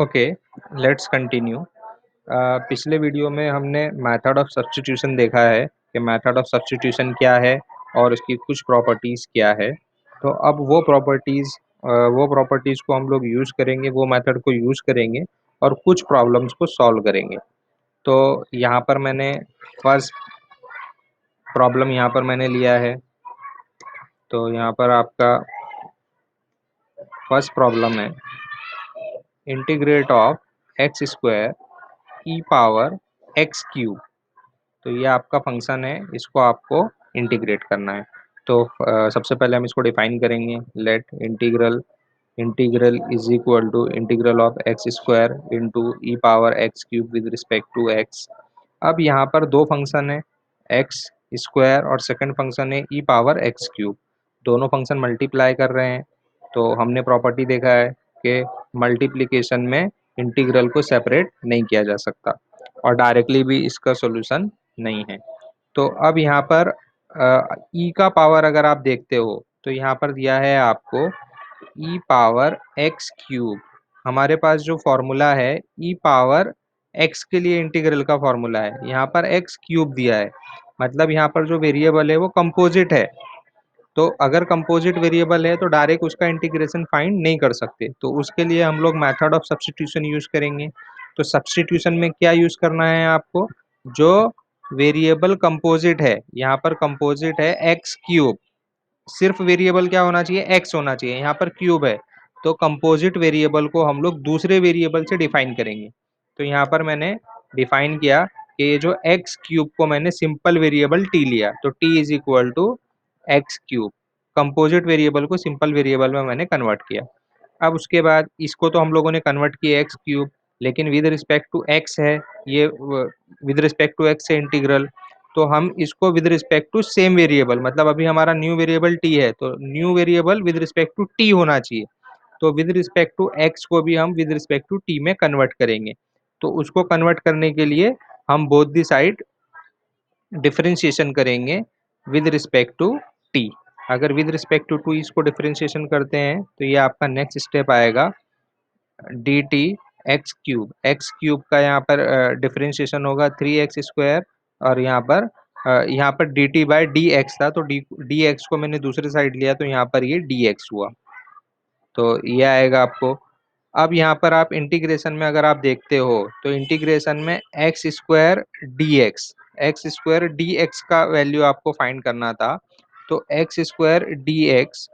Okay, let's continue. पिछले video में हमने मेथड ऑफ सब्स्टिट्यूशन देखा है कि मेथड ऑफ सब्स्टिट्यूशन क्या है और उसकी कुछ प्रॉपर्टीज़ क्या है। तो अब वो प्रॉपर्टीज़ को हम लोग यूज़ करेंगे, वो मेथड को यूज़ करेंगे और कुछ प्रॉब्लम्स को सॉल्व करेंगे। तो यहाँ पर मैंने फर्स्ट प्रॉब्लम यहाँ पर मैंने लिया है। तो यहाँ पर आपका फर्स्ट प्रॉब्लम है integrate of x square E power x cube. तो ये आपका फंक्शन है, इसको आपको इंटीग्रेट करना है। तो सबसे पहले हम इसको डिफाइन करेंगे। Let integral integral is equal to integral of x square into e power x cube with respect to x. अब यहाँ पर दो फंक्शन है, एक्स स्क्वायर और सेकंड फंक्शन है ई पावर एक्स क्यूब। दोनों फंक्शन मल्टीप्लाई कर रहे हैं। तो हमने प्रॉपर्टी देखा है कि मल्टीप्लिकेशन में इंटीग्रल को सेपरेट नहीं किया जा सकता और डायरेक्टली भी इसका सॉल्यूशन नहीं है। तो अब यहाँ पर ई का पावर अगर आप देखते हो तो यहाँ पर दिया है आपको ई पावर एक्स क्यूब। हमारे पास जो फॉर्मूला है ई पावर एक्स के लिए इंटीग्रल का फॉर्मूला है, यहाँ पर एक्स क्यूब दिया है, मतलब यहाँ पर जो वेरिएबल है वो कंपोजिट है। तो अगर कंपोजिट वेरिएबल है तो डायरेक्ट उसका इंटीग्रेशन फाइंड नहीं कर सकते, तो उसके लिए हम लोग मेथड ऑफ सब्स्टिट्यूशन यूज करेंगे। तो सब्स्टिट्यूशन में क्या यूज करना है आपको, जो वेरिएबल कंपोजिट है, यहाँ पर कंपोजिट है एक्स क्यूब। सिर्फ वेरिएबल क्या होना चाहिए, एक्स होना चाहिए, यहाँ पर क्यूब है। तो कंपोजिट वेरिएबल को हम लोग दूसरे वेरिएबल से डिफाइन करेंगे। तो यहाँ पर मैंने डिफाइन किया कि ये जो एक्स क्यूब को मैंने सिंपल वेरिएबल टी लिया, तो t is equal to x cube. Composite variable को सिंपल वेरिएबल में मैंने कन्वर्ट किया। अब उसके बाद इसको तो हम लोगों ने कन्वर्ट किया एक्स क्यूब, लेकिन विद रिस्पेक्ट टू एक्स है ये, विद रिस्पेक्ट टू एक्स है इंटीग्रल। तो हम इसको with respect to same variable, मतलब अभी हमारा न्यू वेरिएबल टी है, तो new variable with respect to t होना चाहिए। तो विद रिस्पेक्ट टू एक्स को भी हम विद रिस्पेक्ट टू टी में कन्वर्ट करेंगे। तो उसको कन्वर्ट करने के लिए हम बोथ दी साइड डिफरेंशिएशन करेंगे विद रिस्पेक्ट टू टी। अगर विद रिस्पेक्ट टू टू इसको डिफरेंशिएशन करते हैं तो ये आपका नेक्स्ट स्टेप आएगा डी टी एक्स क्यूब का यहाँ पर डिफरेंशिएशन होगा 3x स्क्वायर। और यहाँ पर D t by D x था, तो डी एक्स को मैंने दूसरे साइड लिया, तो यहाँ पर ये डी एक्स हुआ। तो ये आएगा आपको। अब यहाँ पर आप इंटीग्रेशन में अगर आप देखते हो तो इंटीग्रेशन में एक्स स्क्वायर डी एक्स का वैल्यू आपको फाइंड करना था। तो एक्स स्क्वायर डी एक्स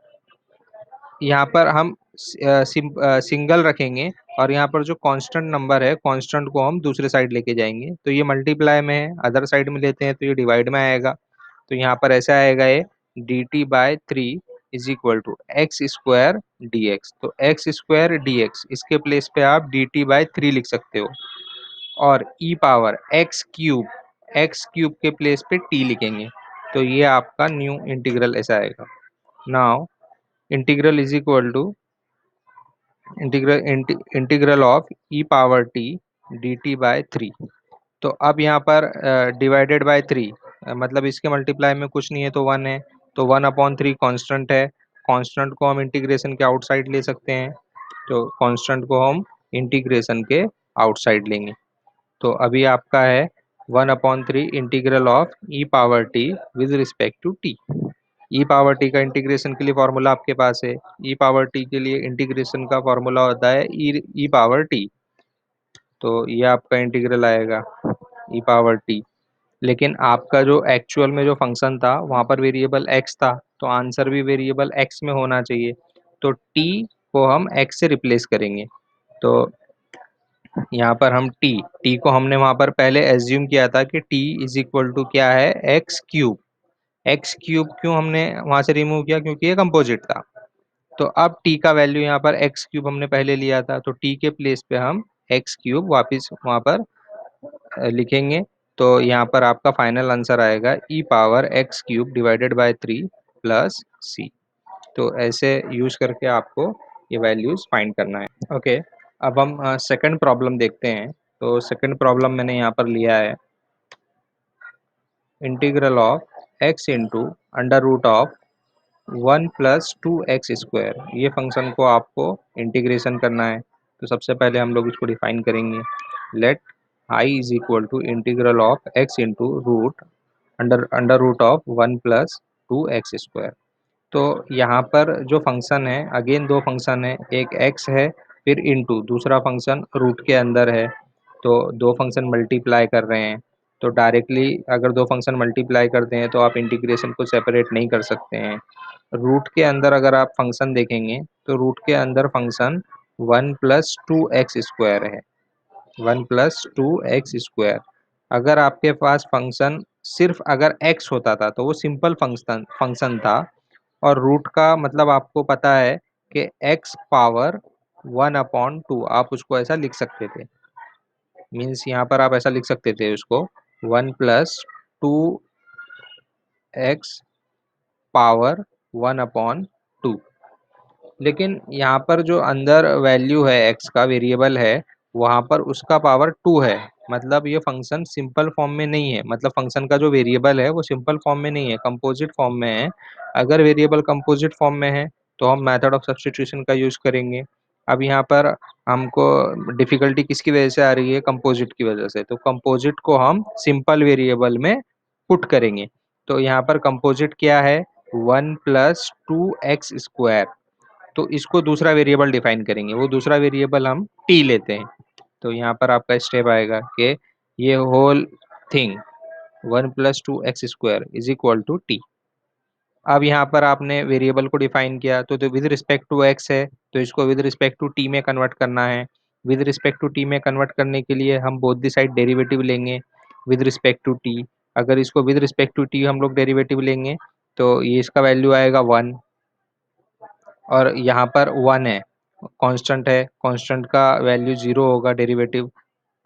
यहाँ पर हम सिंगल रखेंगे और यहाँ पर जो कांस्टेंट नंबर है, कांस्टेंट को हम दूसरे साइड लेके जाएंगे। तो ये मल्टीप्लाई में है, अदर साइड में लेते हैं तो ये डिवाइड में आएगा। तो यहाँ पर ऐसा आएगा ये d t by three is equal to x square d x. तो एक्स स्क्वायर डी एक्स, इसके प्लेस पे आप डी टी बाई थ्री लिख सकते हो, और ई पावर एक्स क्यूब के प्लेस पे टी लिखेंगे। तो ये आपका न्यू इंटीग्रल ऐसा आएगा। Now integral is equal to integral of e power t d t by three. तो अब यहाँ पर डिवाइडेड बाय थ्री, मतलब इसके मल्टीप्लाई में कुछ नहीं है तो वन है। तो 1/3 कांस्टेंट है, कांस्टेंट को हम इंटीग्रेशन के आउटसाइड ले सकते हैं। तो कांस्टेंट को हम इंटीग्रेशन के आउटसाइड लेंगे। तो अभी आपका है 1/3 integral of e power t with respect to t. E power t का इंटीग्रेशन के लिए फॉर्मूला आपके पास है। ई पावर टी के लिए इंटीग्रेशन का फॉर्मूला होता है ई पावर टी। तो ये आपका इंटीग्रल आएगा ई पावर टी। लेकिन आपका जो एक्चुअल में जो फंक्शन था वहाँ पर वेरिएबल एक्स था, तो आंसर भी वेरिएबल एक्स में होना चाहिए। तो टी को हम एक्स से रिप्लेस करेंगे। तो यहाँ पर हम टी को हमने वहाँ पर पहले एज्यूम किया था कि टी इज इक्वल टू क्या है, एक्स क्यूब। एक्स क्यूब क्यों हमने वहां से रिमूव किया, क्योंकि ये कंपोजिट था। तो अब टी का वैल्यू यहाँ पर एक्स क्यूब हमने पहले लिया था, तो टी के प्लेस पे हम एक्स क्यूब वापिस वहां पर लिखेंगे। तो यहाँ पर आपका फाइनल आंसर आएगा e power x cube divided by three plus c. तो ऐसे यूज करके आपको ये वैल्यूज फाइंड करना है। ओके, अब हम सेकंड प्रॉब्लम देखते हैं। तो सेकंड प्रॉब्लम मैंने यहाँ पर लिया है integral of x into under root of 1 plus 2x square. ये फंक्शन को आपको इंटीग्रेशन करना है। तो सबसे पहले हम लोग इसको डिफाइन करेंगे। Let I is equal to integral of x into root under under root of 1 + 2x²। तो यहाँ पर जो फंक्शन है, अगेन दो फंक्शन है, एक x है फिर इनटू दूसरा फंक्शन रूट के अंदर है। तो दो फंक्शन मल्टीप्लाई कर रहे हैं, तो डायरेक्टली अगर दो फंक्शन मल्टीप्लाई करते हैं तो आप इंटीग्रेशन को सेपरेट नहीं कर सकते हैं। रूट के अंदर अगर आप फंक्शन देखेंगे तो रूट के अंदर फंक्शन 1 + 2x² है। 1 + 2x²। अगर आपके पास फंक्शन सिर्फ अगर x होता था तो वो सिंपल फंक्शन फंक्शन था, और रूट का मतलब आपको पता है कि x पावर 1/2 आप उसको ऐसा लिख सकते थे। मीन्स यहाँ पर आप ऐसा लिख सकते थे उसको 1 + 2x पावर 1/2। लेकिन यहाँ पर जो अंदर वैल्यू है x का वेरिएबल है, वहाँ पर उसका पावर 2 है। मतलब ये फंक्शन सिंपल फॉर्म में नहीं है, मतलब फंक्शन का जो वेरिएबल है वो सिंपल फॉर्म में नहीं है, कंपोजिट फॉर्म में है। अगर वेरिएबल कंपोजिट फॉर्म में है तो हम मेथड ऑफ सब्स्टिट्यूशन का यूज करेंगे। अब यहाँ पर हमको डिफिकल्टी किसकी वजह से आ रही है? कंपोजिट की वजह से। तो कंपोजिट को हम सिंपल वेरिएबल में पुट करेंगे। तो यहाँ पर कंपोजिट क्या है? 1 + 2x²। तो इसको दूसरा वेरिएबल डिफाइन करेंगे, वो दूसरा वेरिएबल हम t लेते हैं। तो यहाँ पर आपका स्टेप आएगा कि ये whole thing 1 + 2x² is equal to t. अब यहाँ पर आपने वेरिएबल को डिफाइन किया तो विद रिस्पेक्ट टू x है, तो इसको विद रिस्पेक्ट टू t में कन्वर्ट करना है। विद रिस्पेक्ट टू t में कन्वर्ट करने के लिए हम बोथ द साइड डेरिवेटिव लेंगे विद रिस्पेक्ट टू t। अगर इसको विद रिस्पेक्ट टू t हम लोग डेरिवेटिव लेंगे तो ये इसका वैल्यू आएगा 1, और यहाँ पर 1 है, कांस्टेंट है, कांस्टेंट का वैल्यू 0 होगा। डेरिवेटिव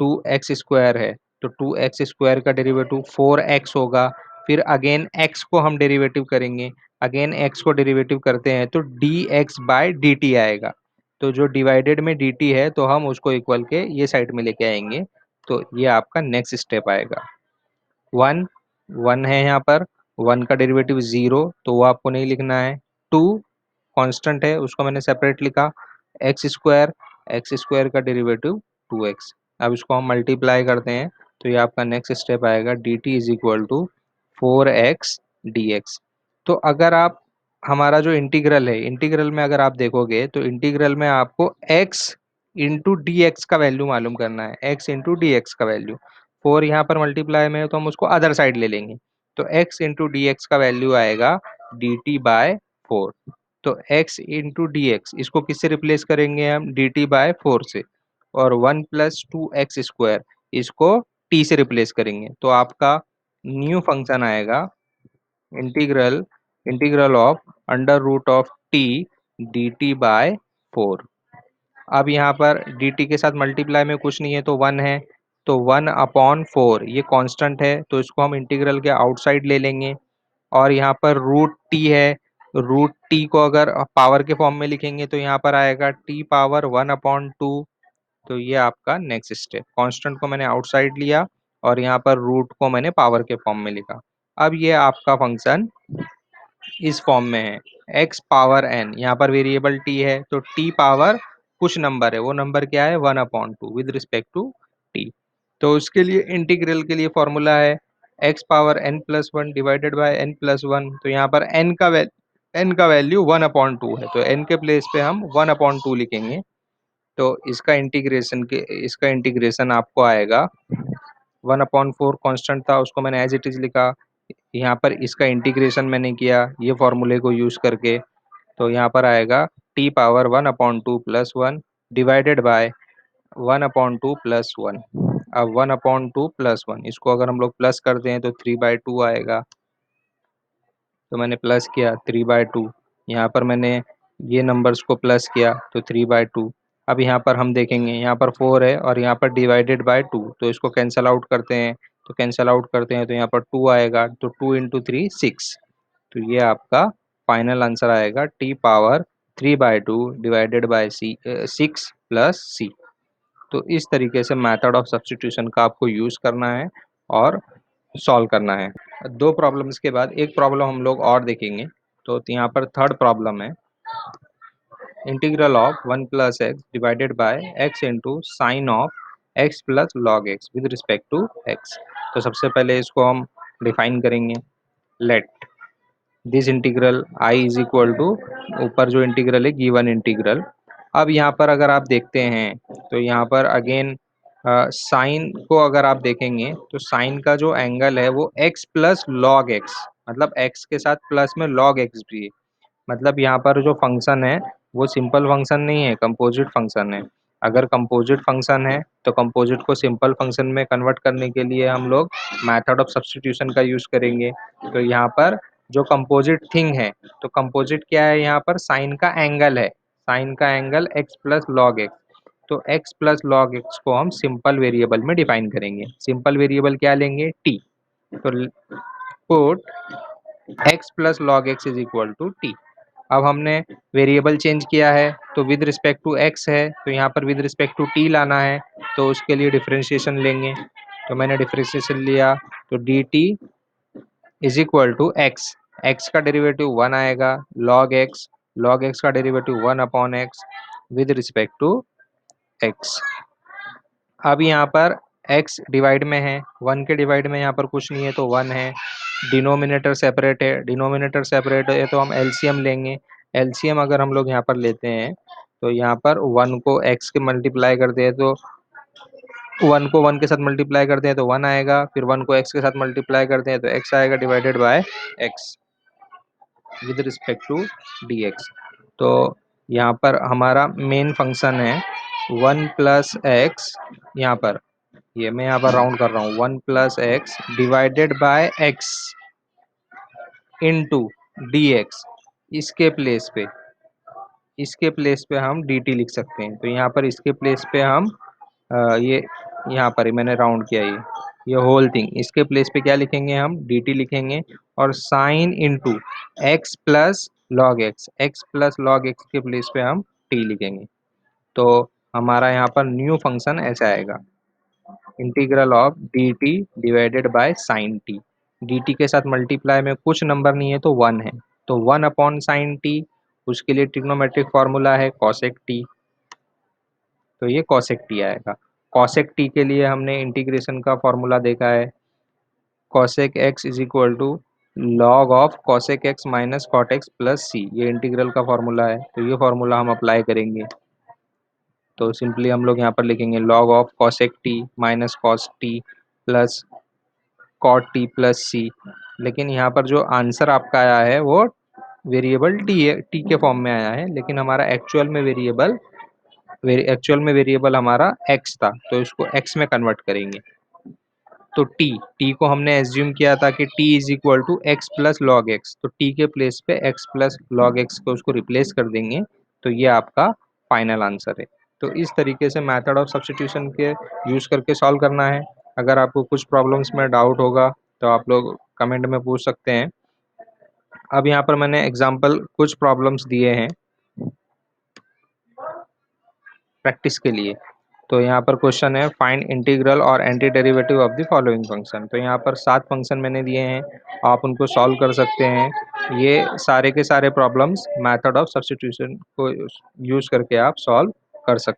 2x² है, तो 2x² का डेरिवेटिव 4x होगा। फिर अगेन x को हम डेरिवेटिव करेंगे, अगेन x को डेरिवेटिव करते हैं तो dx/dt आएगा। तो जो डिवाइडेड में dt है तो हम उसको इक्वल के ये साइड में लेके आएंगे। तो ये आपका नेक्स्ट स्टेप आएगा। 1 1 है यहाँ पर, 1 का डेरिवेटिव 0 तो वो आपको नहीं लिखना है। 2 कांस्टेंट है, उसको मैंने सेपरेट लिखा। x² का डेरिवेटिव 2x। अब इसको हम मल्टीप्लाई करते हैं तो ये आपका नेक्स्ट स्टेप आएगा dt is equal to 4x dx। तो अगर आप हमारा जो इंटीग्रल है, इंटीग्रल में अगर आप देखोगे तो इंटीग्रल में आपको x इंटू डी एक्स का वैल्यू मालूम करना है। x इंटू डी एक्स का वैल्यू 4 यहाँ पर मल्टीप्लाई में है तो हम उसको अदर साइड ले लेंगे। तो x इंटू डी एक्स का वैल्यू आएगा dt/4। तो x इंटू डी एक्स इसको किससे रिप्लेस करेंगे हम? dt/4 से। और 1 + 2x² इसको t से रिप्लेस करेंगे तो आपका न्यू फंक्शन आएगा integral integral of under root of t dt/4। अब यहाँ पर dt के साथ मल्टीप्लाई में कुछ नहीं है तो 1 है, तो 1/4 ये कांस्टेंट है तो इसको हम इंटीग्रल के आउटसाइड ले लेंगे। और यहाँ पर रूट टी है, रूट टी को अगर पावर के फॉर्म में लिखेंगे तो यहाँ पर आएगा t⁻1/2। तो ये आपका नेक्स्ट स्टेप, कांस्टेंट को मैंने आउटसाइड लिया और यहाँ पर रूट को मैंने पावर के फॉर्म में लिखा। अब ये आपका फंक्शन इस फॉर्म में है x पावर n, यहाँ पर वेरिएबल t है तो t पावर कुछ नंबर है, वो नंबर क्या है? 1/2 विद रिस्पेक्ट टू t। तो उसके लिए इंटीग्रल के लिए फॉर्मूला है x power n+1 divided by n+1। तो यहाँ पर n का वैल्यू 1/2 है तो n के प्लेस पे हम 1/2 लिखेंगे। तो इसका इंटीग्रेशन आपको आएगा 1/4 कांस्टेंट था उसको मैंने एज इट इज लिखा। यहाँ पर इसका इंटीग्रेशन मैंने किया ये फॉर्मूले को यूज करके। तो यहाँ पर आएगा t⁻1/2 + 1 डिवाइडेड बाय 1/2 + 1। अब 1/2 + 1 इसको अगर हम लोग प्लस करते हैं तो 3/2 आएगा। तो मैंने प्लस किया 3/2, यहाँ पर मैंने ये नंबर्स को प्लस किया तो 3/2। अब यहाँ पर हम देखेंगे यहाँ पर 4 है और यहाँ पर डिवाइडेड बाय 2 तो इसको कैंसल आउट करते हैं। तो कैंसल आउट करते हैं तो यहाँ पर 2 आएगा तो 2 × 3 6। तो ये आपका फाइनल आंसर आएगा t⁻3/2 डिवाइडेड बाय 6 + c। तो इस तरीके से मेथड ऑफ सब्स्टिट्यूशन का आपको यूज़ करना है और सॉल्व करना है। दो प्रॉब्लम्स के बाद एक प्रॉब्लम हम लोग और देखेंगे। तो यहाँ पर थर्ड प्रॉब्लम है integral of 1 plus x divided by x into sine of x plus log x with respect to x. तो सबसे पहले इसको हम डिफाइन करेंगे। Let this integral I is equal to, ऊपर जो इंटीग्रल है गिवन इंटीग्रल। अब यहाँ पर अगर आप देखते हैं तो यहाँ पर अगेन साइन को अगर आप देखेंगे तो साइन का जो एंगल है वो x प्लस लॉग एक्स, मतलब x के साथ प्लस में log x भी है। मतलब यहाँ पर जो फंक्शन है वो सिंपल फंक्शन नहीं है, कंपोजिट फंक्शन है। अगर कंपोजिट फंक्शन है तो कंपोजिट को सिंपल फंक्शन में कन्वर्ट करने के लिए हम लोग मेथड ऑफ सब्स्टिट्यूशन का यूज करेंगे। तो यहाँ पर जो कंपोजिट थिंग है, तो कंपोजिट क्या है, यहाँ पर साइन का एंगल है, साइन का angle x plus log x. तो x प्लस लॉग एक्स को हम सिंपल वेरिएबल में डिफाइन करेंगे। सिंपल वेरिएबल क्या लेंगे, t। तो put x plus log x is equal to t। अब हमने वेरिएबल चेंज किया है तो विद रिस्पेक्ट टू x है, तो यहाँ पर विद रिस्पेक्ट टू t लाना है, तो उसके लिए डिफरेंशिएशन लेंगे। तो मैंने डिफरेंशिएशन लिया तो dt is equal to x, x का डेरिवेटिव 1 आएगा, लॉग एक्स का derivative 1 upon x with respect to x. अब यहाँ पर x डिवाइड में है, 1 के डिवाइड में यहाँ पर कुछ नहीं है तो 1 है। डिनोमिनेटर सेपरेट है, डिनोमिनेटर सेपरेट है तो हम एलसीएम लेंगे। एलसीएम अगर हम लोग यहाँ पर लेते हैं तो यहाँ पर 1 को x के मल्टीप्लाई करते हैं तो 1 को 1 के साथ मल्टीप्लाई करते हैं तो 1 आएगा, फिर 1 को x के साथ मल्टीप्लाई करते हैं तो x आएगा divided by x with respect to dx। तो यहाँ पर हमारा मेन फंक्शन है 1 प्लस एक्स, यहाँ पर ये मैं यहाँ पर राउंड कर रहा हूँ, 1 plus x divided by x into dx। इसके प्लेस पे हम dt लिख सकते हैं। तो यहाँ पर इसके प्लेस पे हम ये यहाँ पर ही मैंने राउंड किया, ये होल थिंग, इसके प्लेस पे क्या लिखेंगे, हम dt लिखेंगे और sine into x plus log x के प्लेस पे हम t लिखेंगे। तो हमारा यहाँ पर न्यू फंक्शन ऐसा आएगा, integral of dt divided by sine t। dt के साथ मल्टीप्लाई में कुछ नंबर नहीं है तो 1 है, तो 1 अपॉन साइन t, उसके लिए ट्रिग्नोमेट्रिक फॉर्मूला है कॉसेक t, तो ये कॉसेक t आएगा। कॉसेक t के लिए हमने इंटीग्रेशन का फॉर्मूला देखा है, cosec x is equal to log of cosec x minus cot x plus c, ये इंटीग्रल का फॉर्मूला है। तो ये फॉर्मूला हम अप्लाई करेंगे, तो सिंपली हम लोग यहाँ पर लिखेंगे log of cosec t minus cos t plus cot t plus c. लेकिन यहाँ पर जो आंसर आपका आया है वो वेरिएबल टी के फॉर्म में आया है, लेकिन हमारा एक्चुअल में वेरिएबल हमारा एक्स था, तो इसको एक्स में कन्वर्ट करेंगे। तो टी को हमने एज्यूम किया था कि t is equal to x plus log x, तो टी के प्लेस पे एक्स प्लस लॉग एक्स को उसको रिप्लेस कर देंगे, तो ये आपका फाइनल आंसर है। तो इस तरीके से मेथड ऑफ सब्स्टिट्यूशन के यूज करके सॉल्व करना है। अगर आपको कुछ प्रॉब्लम्स में डाउट होगा तो आप लोग कमेंट में पूछ सकते हैं। अब यहाँ पर मैंने एग्जाम्पल कुछ प्रॉब्लम्स दिए हैं प्रैक्टिस के लिए। तो यहाँ पर क्वेश्चन है फाइंड इंटीग्रल और anti derivative of the following function. तो यहाँ पर 7 फंक्शन मैंने दिए हैं, आप उनको सॉल्व कर सकते हैं। ये सारे के सारे प्रॉब्लम्स मेथड ऑफ सब्स्टिट्यूशन को यूज करके आप सॉल्व कर सकते हैं।